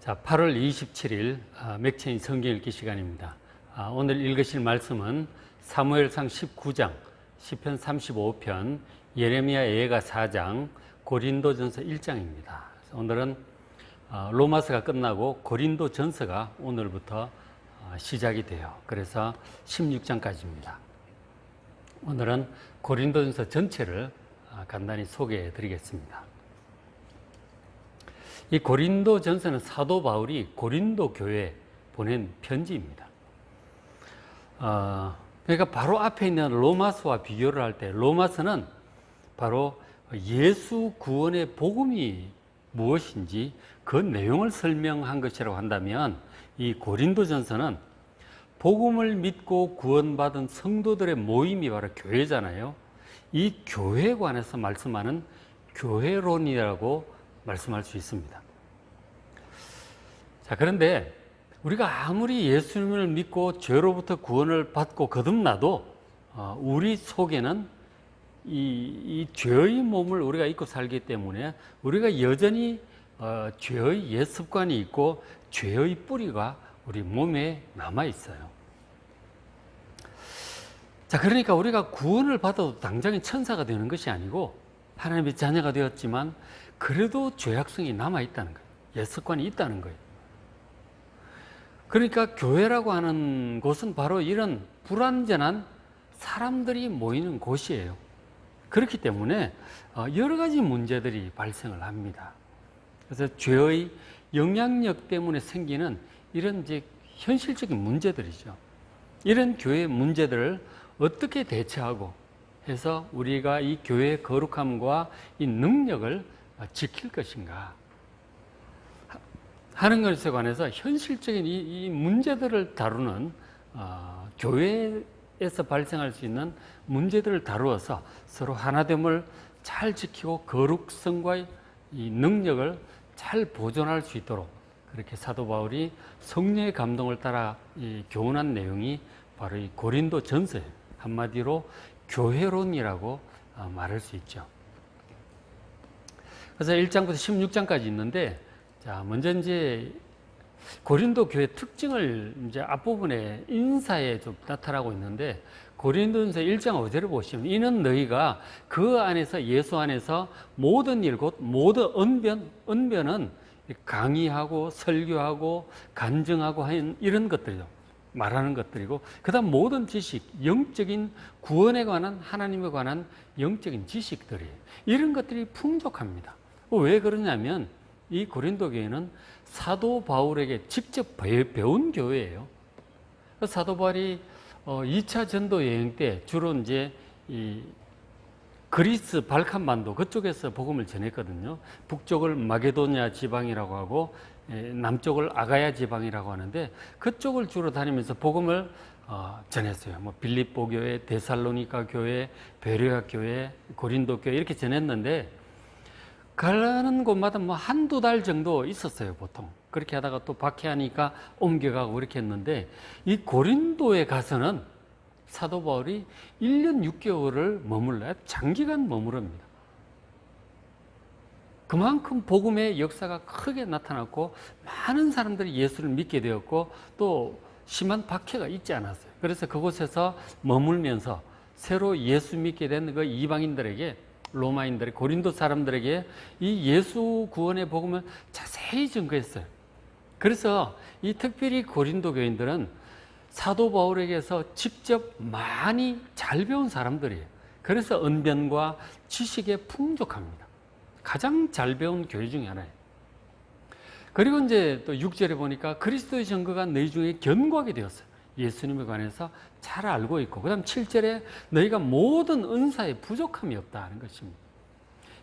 자, 8월 27일 맥체인 성경 읽기 시간입니다. 오늘 읽으실 말씀은 사무엘상 19장, 시편 35편, 예레미야 예가 4장, 고린도전서 1장입니다. 오늘은 로마서가 끝나고 고린도전서가 오늘부터 시작이 돼요. 그래서 16장까지입니다. 오늘은 고린도전서 전체를 간단히 소개해 드리겠습니다. 이 고린도전서는 사도 바울이 고린도 교회에 보낸 편지입니다. 그러니까 바로 앞에 있는 로마서와 비교를 할 때 로마서는 바로 예수 구원의 복음이 무엇인지 그 내용을 설명한 것이라고 한다면, 이 고린도전서는 복음을 믿고 구원받은 성도들의 모임이 바로 교회잖아요. 이 교회에 관해서 말씀하는 교회론이라고 말씀할 수 있습니다. 자, 그런데 우리가 아무리 예수님을 믿고 죄로부터 구원을 받고 거듭나도 우리 속에는 이 죄의 몸을 우리가 입고 살기 때문에 우리가 여전히 죄의 옛 습관이 있고 죄의 뿌리가 우리 몸에 남아 있어요. 자, 그러니까 우리가 구원을 받아도 당장에 천사가 되는 것이 아니고 하나님의 자녀가 되었지만 그래도 죄악성이 남아 있다는 거예요. 옛 습관이 있다는 거예요. 그러니까 교회라고 하는 곳은 바로 이런 불완전한 사람들이 모이는 곳이에요. 그렇기 때문에 여러 가지 문제들이 발생을 합니다. 그래서 죄의 영향력 때문에 생기는 이런 이제 현실적인 문제들이죠. 이런 교회의 문제들을 어떻게 대처하고 해서 우리가 이 교회의 거룩함과 이 능력을 지킬 것인가 하는 것에 관해서 현실적인 이 문제들을 다루는 교회에서 발생할 수 있는 문제들을 다루어서 서로 하나됨을 잘 지키고 거룩성과 이 능력을 잘 보존할 수 있도록 그렇게 사도 바울이 성령의 감동을 따라 이 교훈한 내용이 바로 이 고린도 전서예요. 한마디로 교회론이라고 말할 수 있죠. 그래서 1장부터 16장까지 있는데, 자, 먼저 이제 고린도 교회 특징을 이제 앞부분에 인사에 좀 나타나고 있는데, 고린도전서 1장 5절을 보시면 이는 너희가 그 안에서 예수 안에서 모든 일 곧 모든 언변은 강의하고 설교하고 간증하고 하는 이런 것들이죠. 말하는 것들이고, 그 다음 모든 지식, 영적인 구원에 관한 하나님에 관한 영적인 지식들이에요. 이런 것들이 풍족합니다. 왜 그러냐면 이 고린도 교회는 사도 바울에게 직접 배운 교회예요. 사도 바울이 2차 전도 여행 때 주로 이제 이 그리스 발칸반도 그쪽에서 복음을 전했거든요. 북쪽을 마게도냐 지방이라고 하고 남쪽을 아가야 지방이라고 하는데 그쪽을 주로 다니면서 복음을 전했어요. 뭐 빌립보 교회, 데살로니가 교회, 베레아 교회, 고린도 교회 이렇게 전했는데 가는 곳마다 뭐 한두 달 정도 있었어요, 보통. 그렇게 하다가 또 박해하니까 옮겨가고 이렇게 했는데 이 고린도에 가서는 사도 바울이 1년 6개월을 머물러야 장기간 머무릅니다. 그만큼 복음의 역사가 크게 나타났고 많은 사람들이 예수를 믿게 되었고 또 심한 박해가 있지 않았어요. 그래서 그곳에서 머물면서 새로 예수 믿게 된 그 이방인들에게, 로마인들의 고린도 사람들에게 이 예수 구원의 복음을 자세히 증거했어요. 그래서 이 특별히 고린도 교인들은 사도 바울에게서 직접 많이 잘 배운 사람들이에요. 그래서 언변과 지식에 풍족합니다. 가장 잘 배운 교회 중에 하나예요. 그리고 이제 또 6절에 보니까 그리스도의 증거가 너희 중에 견고하게 되었어요. 예수님에 관해서 잘 알고 있고, 그 다음 7절에 너희가 모든 은사에 부족함이 없다 하는 것입니다.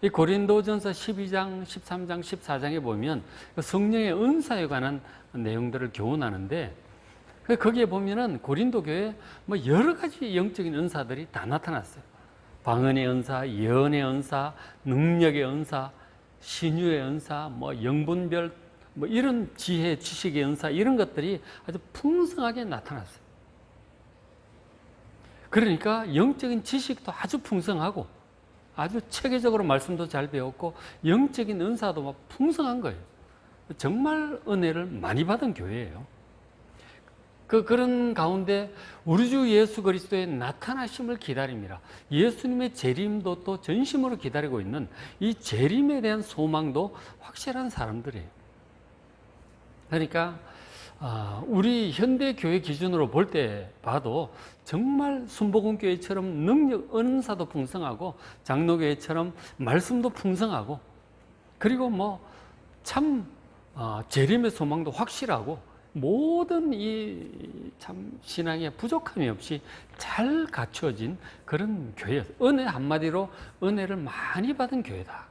이 고린도전서 12장, 13장, 14장에 보면 성령의 은사에 관한 내용들을 교훈하는데 거기에 보면은 고린도 교회에 뭐 여러 가지 영적인 은사들이 다 나타났어요. 방언의 은사, 예언의 은사, 능력의 은사, 신유의 은사, 뭐 영분별, 뭐 이런 지혜, 지식의 은사 이런 것들이 아주 풍성하게 나타났어요. 그러니까 영적인 지식도 아주 풍성하고 아주 체계적으로 말씀도 잘 배웠고 영적인 은사도 막 풍성한 거예요. 정말 은혜를 많이 받은 교회예요. 그런 가운데 우리 주 예수 그리스도의 나타나심을 기다립니다. 예수님의 재림도 또 전심으로 기다리고 있는 이 재림에 대한 소망도 확실한 사람들이에요. 그러니까 우리 현대 교회 기준으로 볼 때 봐도 정말 순복음교회처럼 능력, 은사도 풍성하고 장로교회처럼 말씀도 풍성하고 그리고 뭐 참 재림의 소망도 확실하고 모든 이 참 신앙에 부족함이 없이 잘 갖추어진 그런 교회였어요. 은혜 한마디로 은혜를 많이 받은 교회다.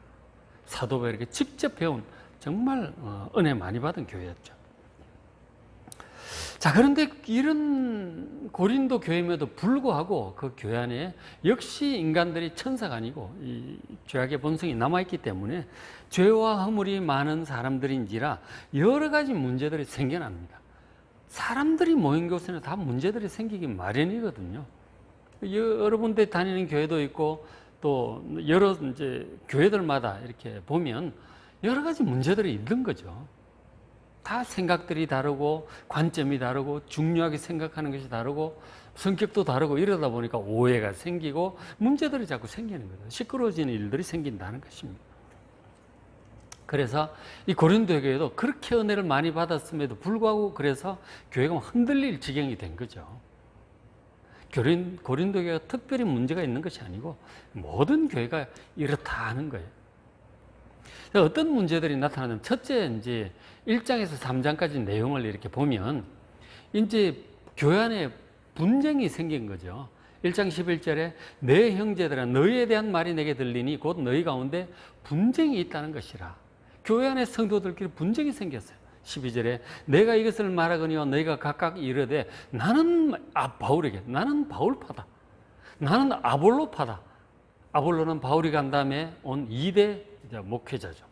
사도 바울에게 직접 배운 정말 은혜 많이 받은 교회였죠. 자, 그런데 이런 고린도 교회임에도 불구하고 그 교회 안에 역시 인간들이 천사가 아니고 이 죄악의 본성이 남아있기 때문에 죄와 허물이 많은 사람들인지라 여러 가지 문제들이 생겨납니다. 사람들이 모인 곳에는 다 문제들이 생기기 마련이거든요. 여러 군데 다니는 교회도 있고 또 여러 이제 교회들마다 이렇게 보면 여러 가지 문제들이 있는 거죠. 다 생각들이 다르고 관점이 다르고 중요하게 생각하는 것이 다르고 성격도 다르고 이러다 보니까 오해가 생기고 문제들이 자꾸 생기는 거예요. 시끄러워지는 일들이 생긴다는 것입니다. 그래서 이 고린도 교회도 그렇게 은혜를 많이 받았음에도 불구하고 그래서 교회가 흔들릴 지경이 된 거죠. 고린도 교회가 특별히 문제가 있는 것이 아니고 모든 교회가 이렇다 하는 거예요. 어떤 문제들이 나타나냐면 첫째 이제 1장에서 3장까지 내용을 이렇게 보면 이제 교회 안에 분쟁이 생긴 거죠. 1장 11절에 내 형제들아 너희에 대한 말이 내게 들리니 곧 너희 가운데 분쟁이 있다는 것이라. 교회 안에 성도들끼리 분쟁이 생겼어요. 12절에 내가 이것을 말하거니와 너희가 각각 이르되 나는 바울에게 나는 바울파다. 나는 아볼로파다. 아볼로는 바울이 간 다음에 온 2대 목회자죠.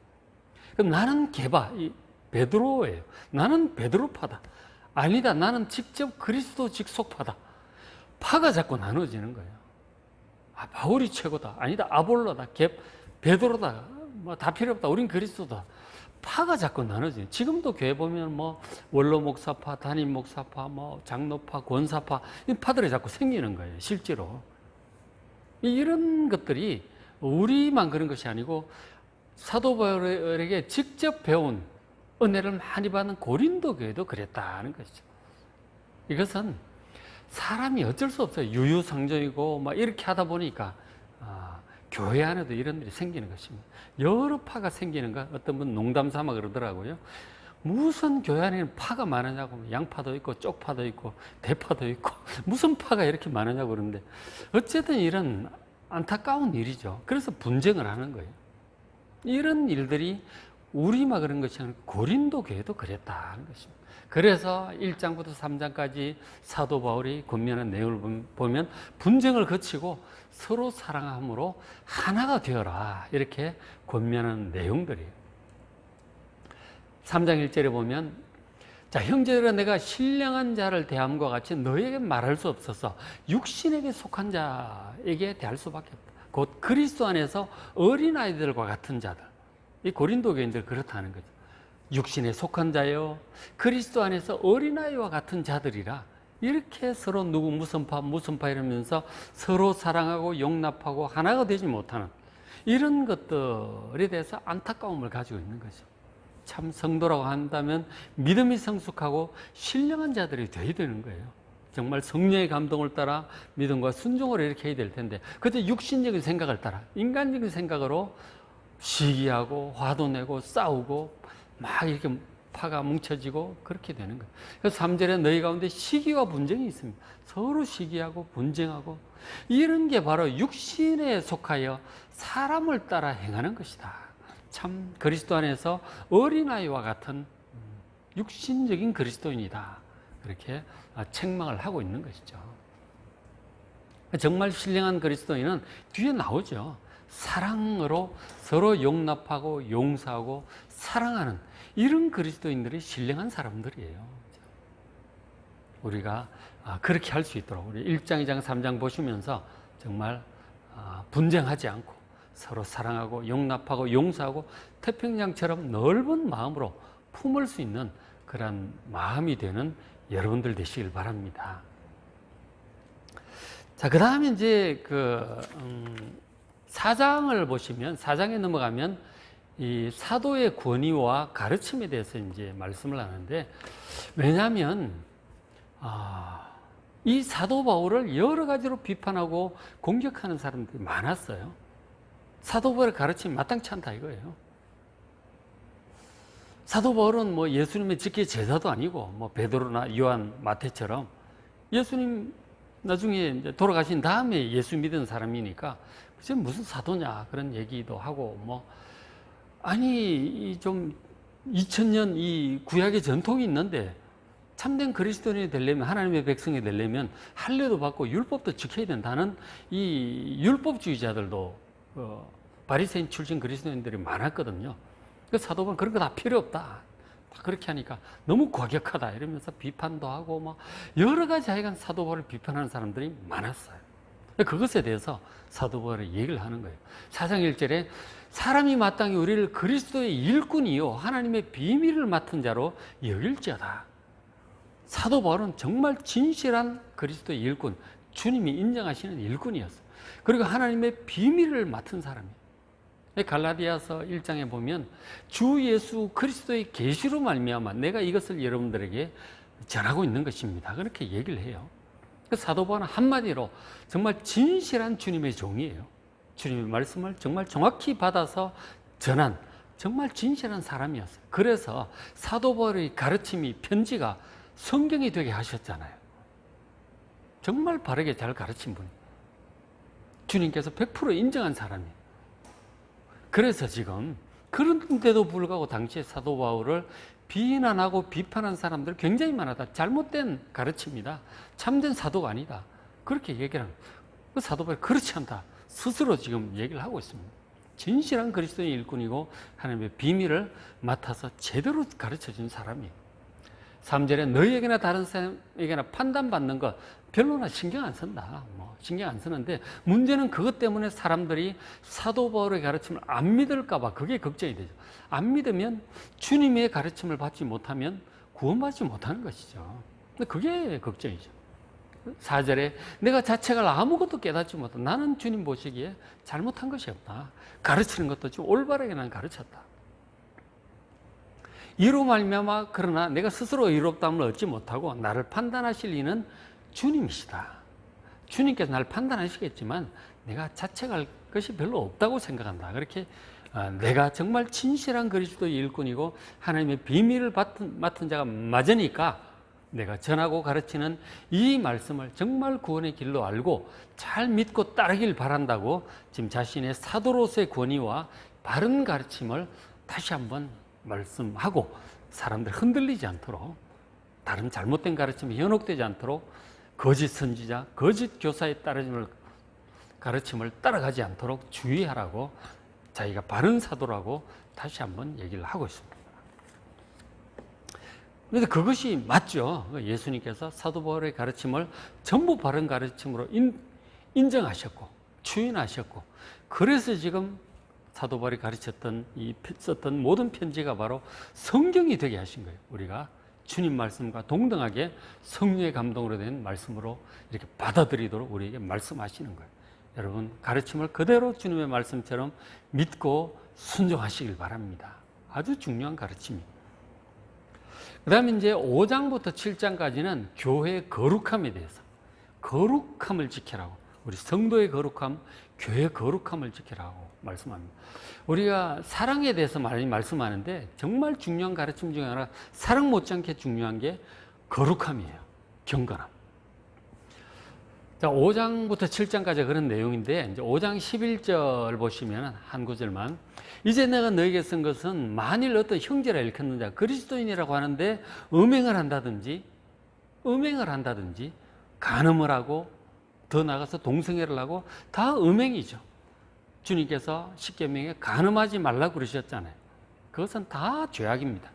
그럼 나는 게바, 베드로예요. 나는 베드로파다. 아니다. 나는 직접 그리스도 직속파다. 파가 자꾸 나눠지는 거예요. 바울이 최고다. 아니다. 아볼로다. 베드로다. 뭐 다 필요 없다. 우린 그리스도다. 파가 자꾸 나눠지는. 지금도 교회 보면 뭐 원로 목사파, 담임 목사파, 뭐 장로파, 권사파 이 파들이 자꾸 생기는 거예요. 실제로 이런 것들이 우리만 그런 것이 아니고 사도 바울에게 직접 배운 은혜를 많이 받는 고린도 교회도 그랬다는 것이죠. 이것은 사람이 어쩔 수 없어요. 유유상종이고 막 이렇게 하다 보니까 교회 안에도 이런 일이 생기는 것입니다. 여러 파가 생기는 거 어떤 분 농담 삼아 그러더라고요. 무슨 교회 안에는 파가 많으냐고. 양파도 있고 쪽파도 있고 대파도 있고 무슨 파가 이렇게 많으냐고 그러는데 어쨌든 이런 안타까운 일이죠. 그래서 분쟁을 하는 거예요. 이런 일들이 우리만 그런 것이 아니고 고린도 교회도 그랬다는 것입니다. 그래서 1장부터 3장까지 사도 바울이 권면한 내용을 보면 분쟁을 거치고 서로 사랑함으로 하나가 되어라 이렇게 권면하는 내용들이에요. 3장 1절에 보면 자 형제들아 내가 신령한 자를 대함과 같이 너에게 말할 수 없어서 육신에게 속한 자에게 대할 수밖에 없다. 곧 그리스도 안에서 어린아이들과 같은 자들. 이 고린도 교인들 그렇다는 거죠. 육신에 속한 자요 그리스도 안에서 어린아이와 같은 자들이라 이렇게 서로 누구 무슨 파 이러면서 서로 사랑하고 용납하고 하나가 되지 못하는 이런 것들에 대해서 안타까움을 가지고 있는 거죠. 참 성도라고 한다면 믿음이 성숙하고 신령한 자들이 되어야 되는 거예요. 정말 성령의 감동을 따라 믿음과 순종을 이렇게 해야 될 텐데 그때 육신적인 생각을 따라 인간적인 생각으로 시기하고 화도 내고 싸우고 막 이렇게 파가 뭉쳐지고 그렇게 되는 거예요. 그래서 3절에 너희 가운데 시기와 분쟁이 있습니다. 서로 시기하고 분쟁하고 이런 게 바로 육신에 속하여 사람을 따라 행하는 것이다. 참 그리스도 안에서 어린아이와 같은 육신적인 그리스도인이다. 그렇게 책망을 하고 있는 것이죠. 정말 신령한 그리스도인은 뒤에 나오죠. 사랑으로 서로 용납하고 용서하고 사랑하는 이런 그리스도인들이 신령한 사람들이에요. 우리가 그렇게 할 수 있도록 우리 1장, 2장, 3장 보시면서 정말 분쟁하지 않고 서로 사랑하고 용납하고 용서하고 태평양처럼 넓은 마음으로 품을 수 있는 그런 마음이 되는 여러분들 되시길 바랍니다. 자, 그 다음에 이제 사장을 보시면, 사장에 넘어가면 이 사도의 권위와 가르침에 대해서 이제 말씀을 하는데, 왜냐하면 이 사도 바울을 여러 가지로 비판하고 공격하는 사람들이 많았어요. 사도 바울의 가르침이 마땅치 않다 이거예요. 사도 바울은 뭐 예수님의 직계 제자도 아니고, 뭐 베드로나 요한, 마태처럼 예수님 나중에 이제 돌아가신 다음에 예수 믿은 사람이니까 그게 무슨 사도냐 그런 얘기도 하고, 뭐 아니 좀 2000년 이 구약의 전통이 있는데 참된 그리스도인이 되려면, 하나님의 백성이 되려면 할례도 받고 율법도 지켜야 된다는 이 율법주의자들도 바리새인 출신 그리스도인들이 많았거든요. 그 사도 바울은 그런 거 다 필요 없다, 그렇게 하니까 너무 과격하다 이러면서 비판도 하고, 뭐 여러 가지 하여간 사도 바울을 비판하는 사람들이 많았어요. 그것에 대해서 사도 바울이 얘기를 하는 거예요. 4장 1절에 사람이 마땅히 우리를 그리스도의 일꾼이요 하나님의 비밀을 맡은 자로 여길지어다. 사도 바울은 정말 진실한 그리스도의 일꾼, 주님이 인정하시는 일꾼이었어요. 그리고 하나님의 비밀을 맡은 사람이에요. 갈라디아서 1장에 보면 주 예수 그리스도의 계시로 말미암아 내가 이것을 여러분들에게 전하고 있는 것입니다, 그렇게 얘기를 해요. 사도 바울은 한마디로 정말 진실한 주님의 종이에요. 주님의 말씀을 정말 정확히 받아서 전한 정말 진실한 사람이었어요. 그래서 사도 바울의 가르침이, 편지가 성경이 되게 하셨잖아요. 정말 바르게 잘 가르친 분, 주님께서 100% 인정한 사람이에요. 그래서 지금 그런데도 불구하고 당시에 사도 바울을 비난하고 비판한 사람들 굉장히 많았다. 잘못된 가르침이다, 참된 사도가 아니다, 그렇게 얘기를 하는 거예요. 그 사도 바울이 그렇지 않다 스스로 지금 얘기를 하고 있습니다. 진실한 그리스도의 일꾼이고 하나님의 비밀을 맡아서 제대로 가르쳐준 사람이에요. 3절에 너희에게나 다른 사람에게나 판단받는 것 별로나 신경 안 쓴다, 뭐 신경 안 쓰는데, 문제는 그것 때문에 사람들이 사도 바울의 가르침을 안 믿을까 봐 그게 걱정이 되죠. 안 믿으면, 주님의 가르침을 받지 못하면 구원받지 못하는 것이죠. 그게 걱정이죠. 4절에 내가 자책할 아무것도 깨닫지 못한다. 나는 주님 보시기에 잘못한 것이 없다. 가르치는 것도 좀 올바르게 난 가르쳤다. 이로 말미암아 그러나 내가 스스로 의롭다함을 얻지 못하고 나를 판단하실 이는 주님이시다. 주님께서 나를 판단하시겠지만 내가 자책할 것이 별로 없다고 생각한다. 그렇게 내가 정말 진실한 그리스도의 일꾼이고 하나님의 비밀을 맡은 자가 맞으니까 내가 전하고 가르치는 이 말씀을 정말 구원의 길로 알고 잘 믿고 따르길 바란다고 지금 자신의 사도로서의 권위와 바른 가르침을 다시 한번 말씀하고, 사람들 흔들리지 않도록, 다른 잘못된 가르침에 현혹되지 않도록, 거짓 선지자, 거짓 교사의 가르침을 따라가지 않도록 주의하라고, 자기가 바른 사도라고 다시 한번 얘기를 하고 있습니다. 그런데 그것이 맞죠. 예수님께서 사도 바울의 가르침을 전부 바른 가르침으로 인정하셨고 추인하셨고, 그래서 지금 사도 바울이 가르쳤던 썼던 모든 편지가 바로 성경이 되게 하신 거예요. 우리가 주님 말씀과 동등하게 성령의 감동으로 된 말씀으로 이렇게 받아들이도록 우리에게 말씀하시는 거예요. 여러분, 가르침을 그대로 주님의 말씀처럼 믿고 순종하시길 바랍니다. 아주 중요한 가르침입니다. 그 다음에 이제 5장부터 7장까지는 교회의 거룩함에 대해서, 거룩함을 지키라고, 우리 성도의 거룩함, 교회의 거룩함을 지키라고 말씀합니다. 우리가 사랑에 대해서 많이 말씀하는데 정말 중요한 가르침 중에 하나, 사랑 못지않게 중요한 게 거룩함이에요. 경건함. 자, 5장부터 7장까지 그런 내용인데, 이제 5장 11절 보시면 한 구절만, 이제 내가 너에게 쓴 것은 만일 어떤 형제라 일컫는 자, 그리스도인이라고 하는데 음행을 한다든지 간음을 하고, 더 나아가서 동성애를 하고, 다 음행이죠. 주님께서 십계명에 간음하지 말라고 그러셨잖아요. 그것은 다 죄악입니다.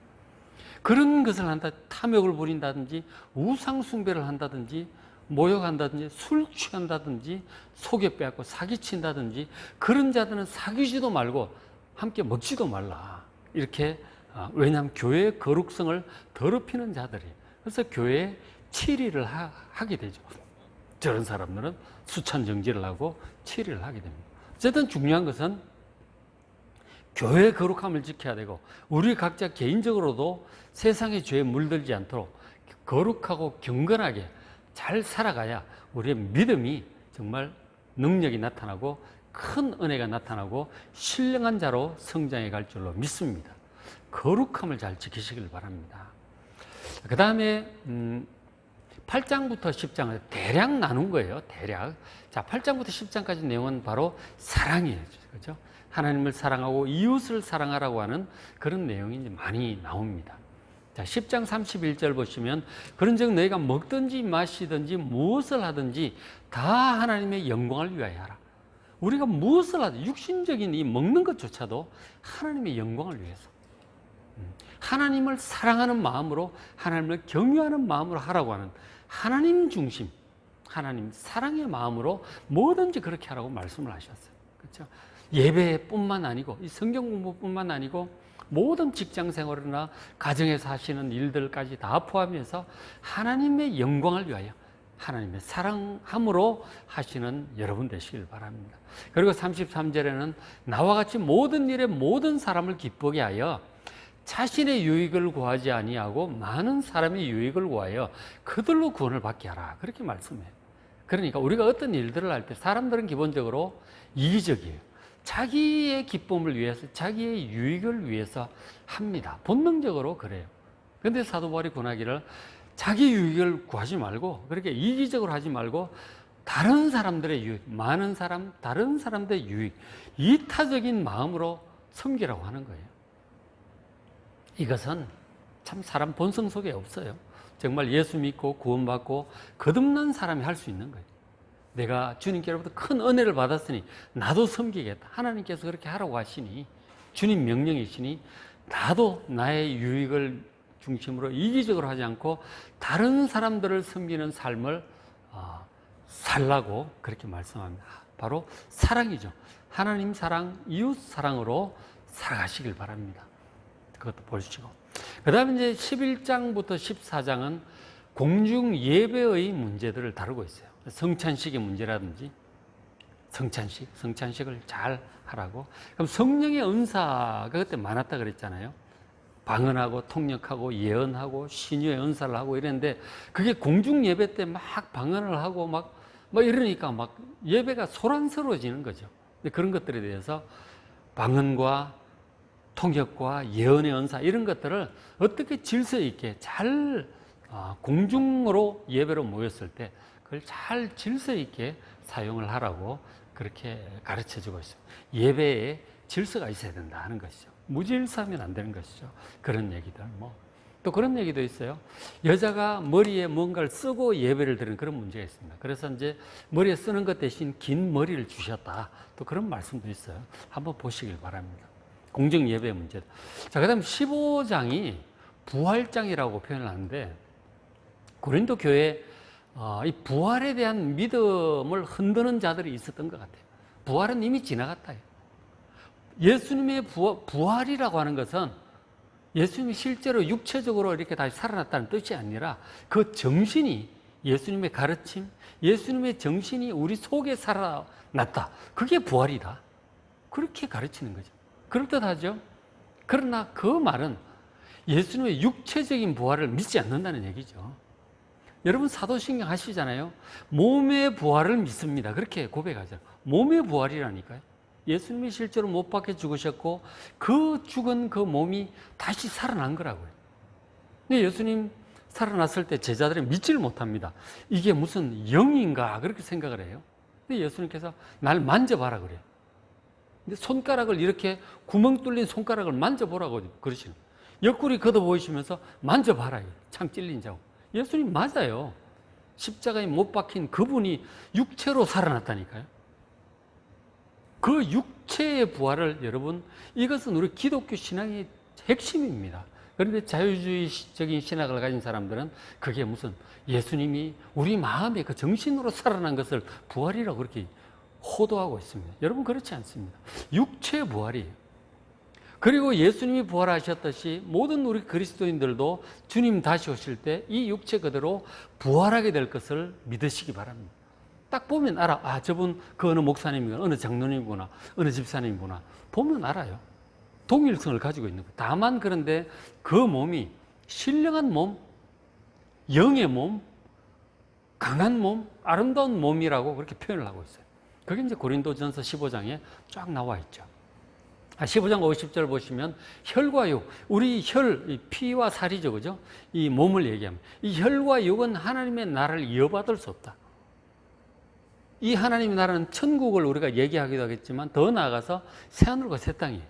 그런 것을 한다, 탐욕을 부린다든지, 우상숭배를 한다든지, 모욕한다든지, 술 취한다든지, 속여 빼앗고 사기친다든지, 그런 자들은 사귀지도 말고 함께 먹지도 말라, 이렇게 왜냐하면 교회의 거룩성을 더럽히는 자들이. 그래서 교회에 치리를 하게 되죠. 저런 사람들은 수찬 정지를 하고 치리를 하게 됩니다. 어쨌든 중요한 것은 교회의 거룩함을 지켜야 되고 우리 각자 개인적으로도 세상의 죄에 물들지 않도록 거룩하고 경건하게 잘 살아가야 우리의 믿음이 정말 능력이 나타나고 큰 은혜가 나타나고 신령한 자로 성장해 갈 줄로 믿습니다. 거룩함을 잘 지키시길 바랍니다. 그 다음에 8장부터 10장을 대략 나눈 거예요. 대략. 자, 8장부터 10장까지 내용은 바로 사랑이에요. 그렇죠? 하나님을 사랑하고 이웃을 사랑하라고 하는 그런 내용이 이제 많이 나옵니다. 자, 10장 31절 보시면 그런즉 너희가 먹든지 마시든지 무엇을 하든지 다 하나님의 영광을 위하여 하라. 우리가 무엇을 하든 육신적인 이 먹는 것조차도 하나님의 영광을 위해서 하나님을 사랑하는 마음으로 하나님을 경외하는 마음으로 하라고 하는 하나님 중심, 하나님 사랑의 마음으로 뭐든지 그렇게 하라고 말씀을 하셨어요. 그렇죠? 예배뿐만 아니고 이 성경 공부뿐만 아니고 모든 직장 생활이나 가정에서 하시는 일들까지 다 포함해서 하나님의 영광을 위하여 하나님의 사랑함으로 하시는 여러분 되시길 바랍니다. 그리고 33절에는 나와 같이 모든 일에 모든 사람을 기쁘게 하여 자신의 유익을 구하지 아니하고 많은 사람의 유익을 구하여 그들로 구원을 받게 하라. 그렇게 말씀해요. 그러니까 우리가 어떤 일들을 할 때 사람들은 기본적으로 이기적이에요. 자기의 기쁨을 위해서, 자기의 유익을 위해서 합니다. 본능적으로 그래요. 그런데 사도 바울이 권하기를 자기 유익을 구하지 말고 그렇게 이기적으로 하지 말고 다른 사람들의 유익, 많은 사람, 다른 사람들의 유익, 이타적인 마음으로 섬기라고 하는 거예요. 이것은 참 사람 본성 속에 없어요. 정말 예수 믿고 구원받고 거듭난 사람이 할 수 있는 거예요. 내가 주님께로부터 큰 은혜를 받았으니 나도 섬기겠다. 하나님께서 그렇게 하라고 하시니 주님 명령이시니 나도 나의 유익을 중심으로 이기적으로 하지 않고 다른 사람들을 섬기는 삶을 살라고 그렇게 말씀합니다. 바로 사랑이죠. 하나님 사랑, 이웃 사랑으로 살아가시길 바랍니다. 그것도 보시고. 그 다음에 이제 11장부터 14장은 공중 예배의 문제들을 다루고 있어요. 성찬식의 문제라든지 성찬식을 잘 하라고. 그럼 성령의 은사가 그때 많았다 그랬잖아요. 방언하고 통역하고 예언하고 신유의 은사를 하고 이랬는데 그게 공중 예배 때 막 방언을 하고 막 이러니까 막 예배가 소란스러워지는 거죠. 근데 그런 것들에 대해서 방언과 통역과 예언의 은사 이런 것들을 어떻게 질서 있게 잘 공중으로 예배로 모였을 때 그걸 잘 질서 있게 사용을 하라고 그렇게 가르쳐주고 있습니다. 예배에 질서가 있어야 된다 하는 것이죠. 무질서하면 안 되는 것이죠. 그런 얘기들 또 그런 얘기도 있어요. 여자가 머리에 뭔가를 쓰고 예배를 드리는 그런 문제가 있습니다. 그래서 이제 머리에 쓰는 것 대신 긴 머리를 주셨다. 또 그런 말씀도 있어요. 한번 보시길 바랍니다. 공정 예배 문제. 자, 그다음 15장이 부활장이라고 표현을 하는데 고린도 교회에 이 부활에 대한 믿음을 흔드는 자들이 있었던 것 같아요. 부활은 이미 지나갔다. 예수님의 부활이라고 하는 것은 예수님이 실제로 육체적으로 이렇게 다시 살아났다는 뜻이 아니라 그 정신이 예수님의 가르침, 예수님의 정신이 우리 속에 살아났다. 그게 부활이다. 그렇게 가르치는 거죠. 그럴듯하죠? 그러나 그 말은 예수님의 육체적인 부활을 믿지 않는다는 얘기죠. 여러분 사도신경 하시잖아요. 몸의 부활을 믿습니다. 그렇게 고백하죠. 몸의 부활이라니까요. 예수님이 실제로 못 박혀 죽으셨고 그 죽은 그 몸이 다시 살아난 거라고요. 근데 예수님 살아났을 때 제자들이 믿지를 못합니다. 이게 무슨 영인가 그렇게 생각을 해요. 근데 예수님께서 날 만져봐라 그래요. 근데 손가락을 이렇게 구멍 뚫린 손가락을 만져보라고 그러시는 거예요. 옆구리 걷어 보이시면서 만져봐라. 참 찔린 자고. 예수님 맞아요. 십자가에 못 박힌 그분이 육체로 살아났다니까요. 그 육체의 부활을 여러분 이것은 우리 기독교 신앙의 핵심입니다. 그런데 자유주의적인 신학을 가진 사람들은 그게 무슨 예수님이 우리 마음의 그 정신으로 살아난 것을 부활이라고 그렇게 호도하고 있습니다. 여러분 그렇지 않습니다. 육체의 부활이에요. 그리고 예수님이 부활하셨듯이 모든 우리 그리스도인들도 주님 다시 오실 때 이 육체 그대로 부활하게 될 것을 믿으시기 바랍니다. 딱 보면 알아. 아, 저분 그 어느 목사님이구나, 어느 장로님이구나, 어느 집사님이구나. 보면 알아요. 동일성을 가지고 있는 거예요. 다만 그런데 그 몸이 신령한 몸, 영의 몸, 강한 몸, 아름다운 몸이라고 그렇게 표현을 하고 있어요. 그게 이제 고린도전서 15장에 쫙 나와 있죠. 15장 50절 보시면 혈과 육, 우리 혈, 피와 살이죠, 그죠? 이 몸을 얘기합니다. 이 혈과 육은 하나님의 나라를 이어받을 수 없다. 이 하나님의 나라는 천국을 우리가 얘기하기도 하겠지만 더 나아가서 새하늘과 새 땅이에요.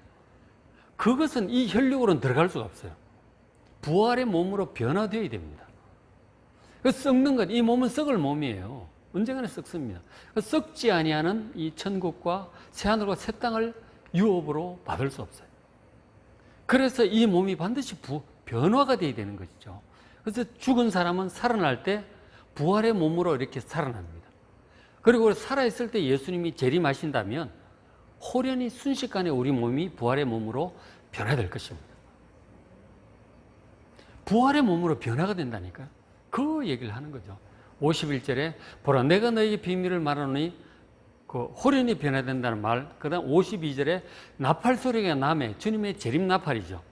그것은 이 혈육으로는 들어갈 수가 없어요. 부활의 몸으로 변화되어야 됩니다. 썩는 것, 이 몸은 썩을 몸이에요. 언젠가는 썩습니다. 썩지 아니하는 이 천국과 새하늘과 새 땅을 유업으로 받을 수 없어요. 그래서 이 몸이 반드시 변화가 되어야 되는 것이죠. 그래서 죽은 사람은 살아날 때 부활의 몸으로 이렇게 살아납니다. 그리고 살아있을 때 예수님이 재림하신다면 호련히 순식간에 우리 몸이 부활의 몸으로 변화될 것입니다. 부활의 몸으로 변화가 된다니까요. 그 얘기를 하는 거죠. 51절에 보라 내가 너에게 비밀을 말하노니 그 호련히 변화된다는 말. 그 다음 52절에 나팔 소리가 나매 주님의 재림 나팔이죠.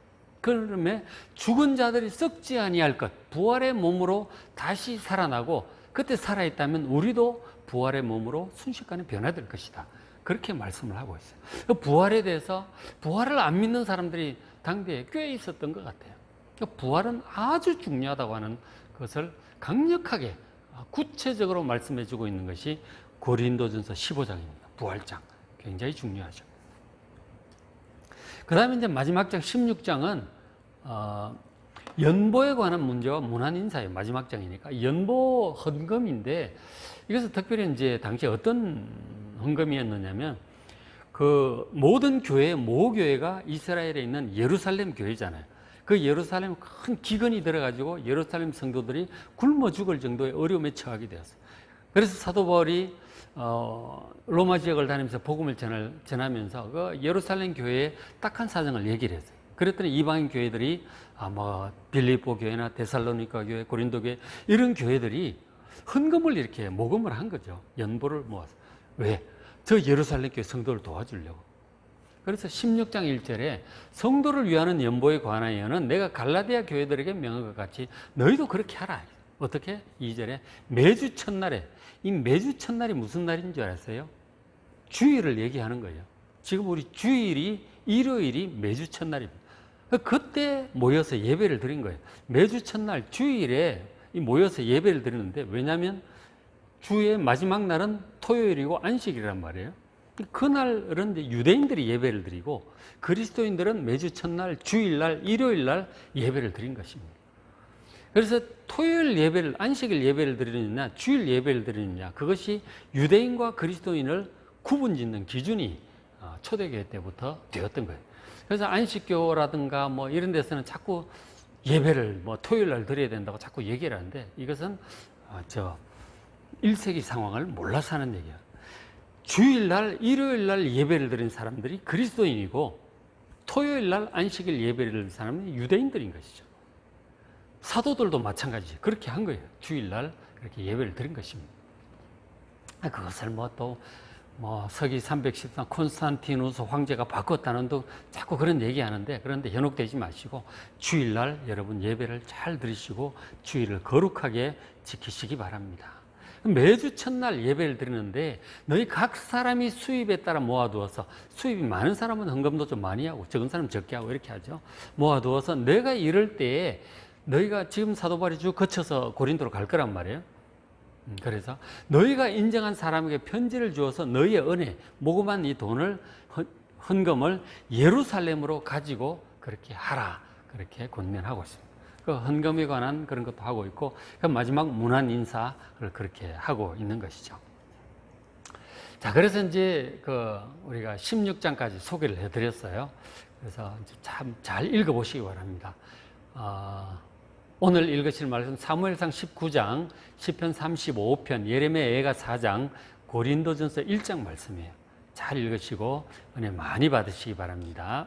그러면 죽은 자들이 썩지 아니할 것 부활의 몸으로 다시 살아나고 그때 살아있다면 우리도 부활의 몸으로 순식간에 변화될 것이다. 그렇게 말씀을 하고 있어요. 부활에 대해서 부활을 안 믿는 사람들이 당대에 꽤 있었던 것 같아요. 부활은 아주 중요하다고 하는 것을 강력하게 구체적으로 말씀해 주고 있는 것이 고린도전서 15장입니다. 부활장. 굉장히 중요하죠. 그 다음에 이제 마지막 장 16장은 연보에 관한 문제와 문안인사의 마지막 장이니까 연보 헌금인데 이것은 특별히 이제 당시에 어떤 헌금이었느냐면 그 모든 교회, 모교회가 이스라엘에 있는 예루살렘 교회잖아요. 그 예루살렘 큰 기근이 들어가지고 예루살렘 성도들이 굶어 죽을 정도의 어려움에 처하게 되었어요. 그래서 사도 바울이 로마 지역을 다니면서 복음을 전하면서 그 예루살렘 교회의 딱한 사정을 얘기를 했어요. 그랬더니 이방인 교회들이 빌립보 교회나 데살로니가 교회, 고린도 교회 이런 교회들이 헌금을 이렇게 모금을 한 거죠. 연보를 모아서. 왜? 저 예루살렘 교회 성도를 도와주려고. 그래서 16장 1절에 성도를 위하는 연보에 관하여는 내가 갈라디아 교회들에게 명한 것 같이 너희도 그렇게 하라. 어떻게? 2절에 매주 첫날에, 이 매주 첫날이 무슨 날인 줄 아세요? 주일을 얘기하는 거예요. 지금 우리 주일이 일요일이 매주 첫날입니다. 그때 모여서 예배를 드린 거예요. 매주 첫날 주일에 모여서 예배를 드리는데 왜냐하면 주의 마지막 날은 토요일이고 안식이란 말이에요. 그날은 유대인들이 예배를 드리고 그리스도인들은 매주 첫날, 주일날, 일요일날 예배를 드린 것입니다. 그래서 토요일 예배를, 안식일 예배를 드리느냐, 주일 예배를 드리느냐, 그것이 유대인과 그리스도인을 구분짓는 기준이 초대교회 때부터 되었던 거예요. 그래서 안식교라든가 뭐 이런 데서는 자꾸 예배를 토요일날 드려야 된다고 자꾸 얘기를 하는데 이것은 1세기 상황을 몰라서 하는 얘기예요. 주일날, 일요일날 예배를 드린 사람들이 그리스도인이고 토요일날 안식일 예배를 드린 사람은 유대인들인 것이죠. 사도들도 마찬가지죠. 그렇게 한 거예요. 주일날 그렇게 예배를 드린 것입니다. 그것을 서기 313 콘스탄티누스 황제가 바꿨다는 도 자꾸 그런 얘기하는데 그런데 현혹되지 마시고 주일날 여러분 예배를 잘 드리시고 주일을 거룩하게 지키시기 바랍니다. 매주 첫날 예배를 드리는데 너희 각 사람이 수입에 따라 모아두어서 수입이 많은 사람은 헌금도 좀 많이 하고 적은 사람은 적게 하고 이렇게 하죠. 모아두어서 내가 이럴 때에 너희가 지금 사도 바울이 쭉 거쳐서 고린도로 갈 거란 말이에요. 그래서 너희가 인정한 사람에게 편지를 주어서 너희의 은혜, 모금한 이 돈을 헌금을 예루살렘으로 가지고 그렇게 하라. 그렇게 권면하고 있습니다. 그 헌금에 관한 그런 것도 하고 있고 마지막 문안 인사를 그렇게 하고 있는 것이죠. 자, 그래서 이제 우리가 16장까지 소개를 해드렸어요. 그래서 참 잘 읽어보시기 바랍니다. 오늘 읽으실 말씀 사무엘상 19장, 시편 35편, 예레미야 예가 4장, 고린도전서 1장 말씀이에요. 잘 읽으시고 은혜 많이 받으시기 바랍니다.